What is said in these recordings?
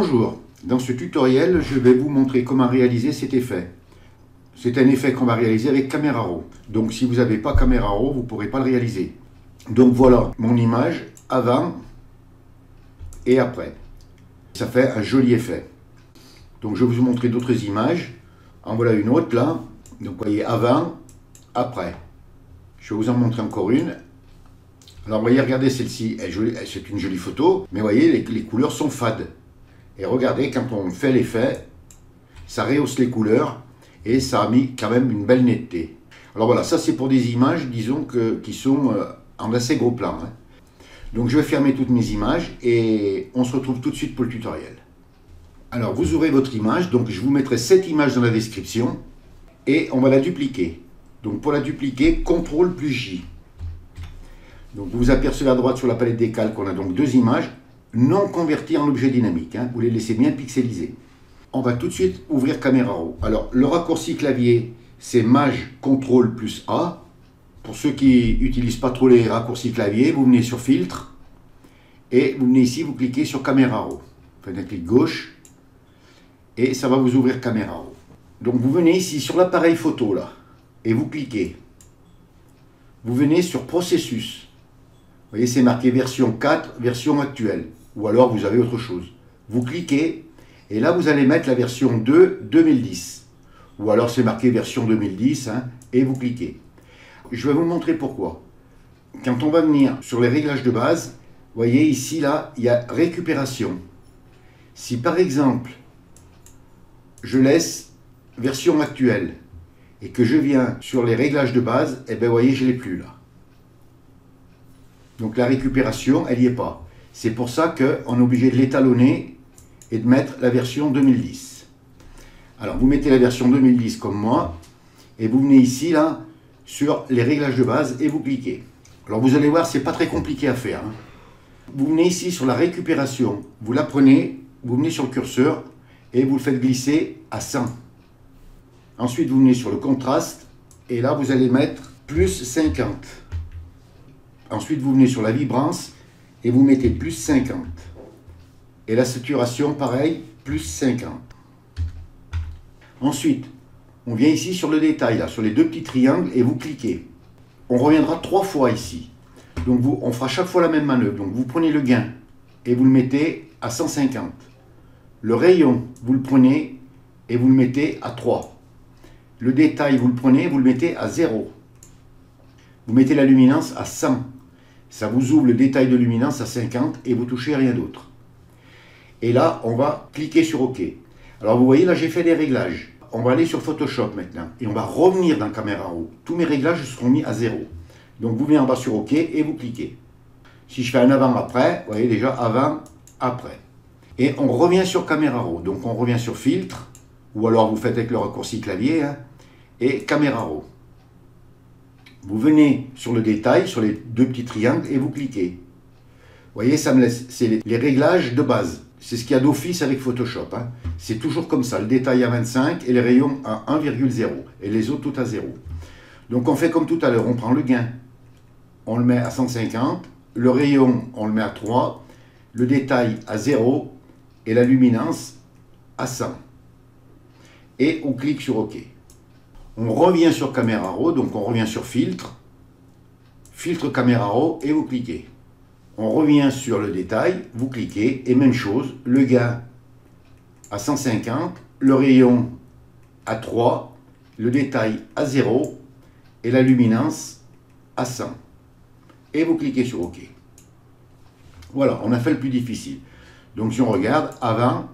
Bonjour, dans ce tutoriel, je vais vous montrer comment réaliser cet effet. C'est un effet qu'on va réaliser avec Camera Raw. Donc si vous n'avez pas Camera Raw, vous ne pourrez pas le réaliser. Donc voilà mon image avant et après. Ça fait un joli effet. Donc je vais vous montrer d'autres images. En voilà une autre là. Donc vous voyez avant, après. Je vais vous en montrer encore une. Alors vous voyez, regardez celle-ci, c'est une jolie photo, mais vous voyez, les couleurs sont fades. Et regardez, quand on fait l'effet, ça rehausse les couleurs et ça a mis quand même une belle netteté. Alors voilà, ça c'est pour des images, disons, qui sont en assez gros plan. Hein. Donc je vais fermer toutes mes images et on se retrouve tout de suite pour le tutoriel. Alors vous ouvrez votre image, donc je vous mettrai cette image dans la description et on va la dupliquer. Donc pour la dupliquer, CTRL plus J. Donc vous vous apercevez à droite sur la palette des calques, on a donc deux images non converties en objet dynamique. Hein. Vous les laissez bien pixelisées. On va tout de suite ouvrir Camera Raw. Alors le raccourci clavier, c'est Maj CTRL plus A. Pour ceux qui n'utilisent pas trop les raccourcis clavier, vous venez sur Filtre et vous venez ici, vous cliquez sur Camera Raw. Vous faites un clic gauche et ça va vous ouvrir Camera Raw. Donc vous venez ici sur l'appareil photo là et vous cliquez. Vous venez sur Processus. Vous voyez, c'est marqué version 4, version actuelle. Ou alors vous avez autre chose. Vous cliquez et là vous allez mettre la version 2 2010. Ou alors c'est marqué version 2010 hein, et vous cliquez. Je vais vous montrer pourquoi. Quand on va venir sur les réglages de base, vous voyez ici là, il y a récupération. Si par exemple je laisse version actuelle et que je viens sur les réglages de base, et bien vous voyez, je ne l'ai plus là. Donc la récupération, elle n'y est pas. C'est pour ça qu'on est obligé de l'étalonner et de mettre la version 2010. Alors vous mettez la version 2010 comme moi, et vous venez ici là, sur les réglages de base, et vous cliquez. Alors vous allez voir, c'est pas très compliqué à faire. Hein. Vous venez ici sur la récupération, vous la prenez, vous venez sur le curseur, et vous le faites glisser à 100. Ensuite vous venez sur le contraste, et là vous allez mettre plus 50. Ensuite, vous venez sur la vibrance et vous mettez plus 50. Et la saturation, pareil, plus 50. Ensuite, on vient ici sur le détail, là, sur les deux petits triangles, et vous cliquez. On reviendra 3 fois ici. Donc, on fera chaque fois la même manœuvre. Donc, vous prenez le gain et vous le mettez à 150. Le rayon, vous le prenez et vous le mettez à 3. Le détail, vous le prenez et vous le mettez à 0. Vous mettez la luminance à 100. Ça vous ouvre le détail de luminance à 50 et vous touchez rien d'autre. Et là, on va cliquer sur OK. Alors vous voyez, là j'ai fait des réglages. On va aller sur Photoshop maintenant et on va revenir dans Camera Raw. Tous mes réglages seront mis à 0. Donc vous venez en bas sur OK et vous cliquez. Si je fais un avant-après, vous voyez déjà avant-après. Et on revient sur Camera Raw. Donc on revient sur Filtre, ou alors vous faites avec le raccourci clavier, hein, et Camera Raw. Vous venez sur le détail, sur les deux petits triangles, et vous cliquez. Vous voyez, ça me laisse, c'est les réglages de base. C'est ce qu'il y a d'office avec Photoshop. Hein. C'est toujours comme ça, le détail à 25 et les rayons à 1,0 et les autres tout à 0. Donc on fait comme tout à l'heure, on prend le gain, on le met à 150, le rayon, on le met à 3, le détail à 0 et la luminance à 100. Et on clique sur OK. On revient sur Camera Raw, donc on revient sur Filtre, Filtre Camera Raw et vous cliquez. On revient sur le détail, vous cliquez et même chose, le gain à 150, le rayon à 3, le détail à 0 et la luminance à 100. Et vous cliquez sur OK. Voilà, on a fait le plus difficile. Donc si on regarde, avant,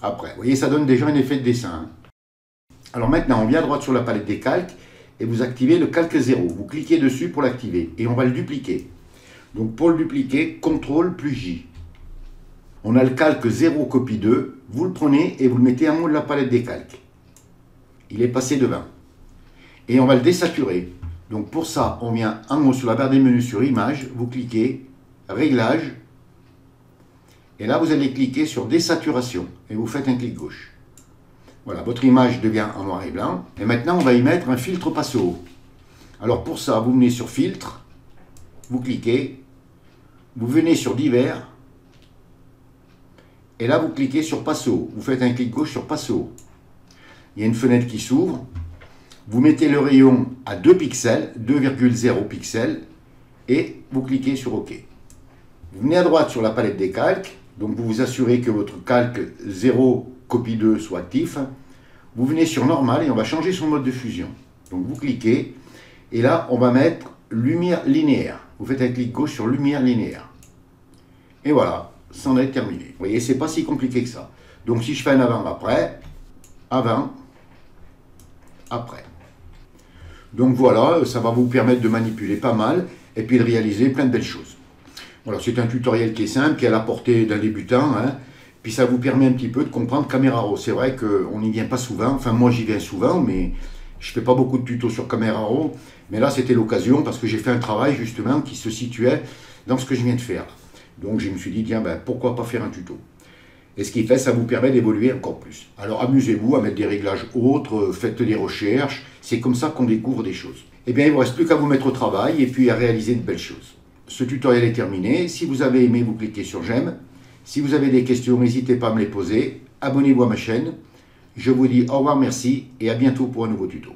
après. Vous voyez, ça donne déjà un effet de dessin. Hein. Alors maintenant, on vient à droite sur la palette des calques et vous activez le calque 0. Vous cliquez dessus pour l'activer et on va le dupliquer. Donc pour le dupliquer, CTRL plus J. On a le calque 0 copie 2. Vous le prenez et vous le mettez en haut de la palette des calques. Il est passé devant. Et on va le désaturer. Donc pour ça, on vient en haut sur la barre des menus sur Image. Vous cliquez Réglages. Et là, vous allez cliquer sur Désaturation et vous faites un clic gauche. Voilà, votre image devient en noir et blanc. Et maintenant, on va y mettre un filtre passe-haut. Alors pour ça, vous venez sur Filtre, vous cliquez, vous venez sur Divers, Et là, vous cliquez sur Passe haut. Vous faites un clic gauche sur Passe haut. Il y a une fenêtre qui s'ouvre. Vous mettez le rayon à 2 pixels, 2,0 pixels, et vous cliquez sur OK. Vous venez à droite sur la palette des calques, donc vous vous assurez que votre calque 0, copie 2 soit actif. Vous venez sur Normal et on va changer son mode de fusion. Donc vous cliquez, et là on va mettre Lumière linéaire. Vous faites un clic gauche sur Lumière linéaire. Et voilà, c'en est terminé. Vous voyez, c'est pas si compliqué que ça. Donc si je fais un avant-après, avant, après. Donc voilà, ça va vous permettre de manipuler pas mal et puis de réaliser plein de belles choses. Voilà, c'est un tutoriel qui est simple, qui est à la portée d'un débutant. Hein. Puis ça vous permet un petit peu de comprendre Camera Raw. C'est vrai qu'on n'y vient pas souvent, enfin moi j'y viens souvent, mais je fais pas beaucoup de tutos sur Camera Raw. Mais là c'était l'occasion parce que j'ai fait un travail justement qui se situait dans ce que je viens de faire. Donc je me suis dit, tiens, ben, pourquoi pas faire un tuto? Et ce qui fait, ça vous permet d'évoluer encore plus. Alors amusez-vous à mettre des réglages autres, faites des recherches, c'est comme ça qu'on découvre des choses. Eh bien, il ne vous reste plus qu'à vous mettre au travail et puis à réaliser de belles choses. Ce tutoriel est terminé. Si vous avez aimé, vous cliquez sur j'aime. Si vous avez des questions, n'hésitez pas à me les poser. Abonnez-vous à ma chaîne. Je vous dis au revoir, merci et à bientôt pour un nouveau tuto.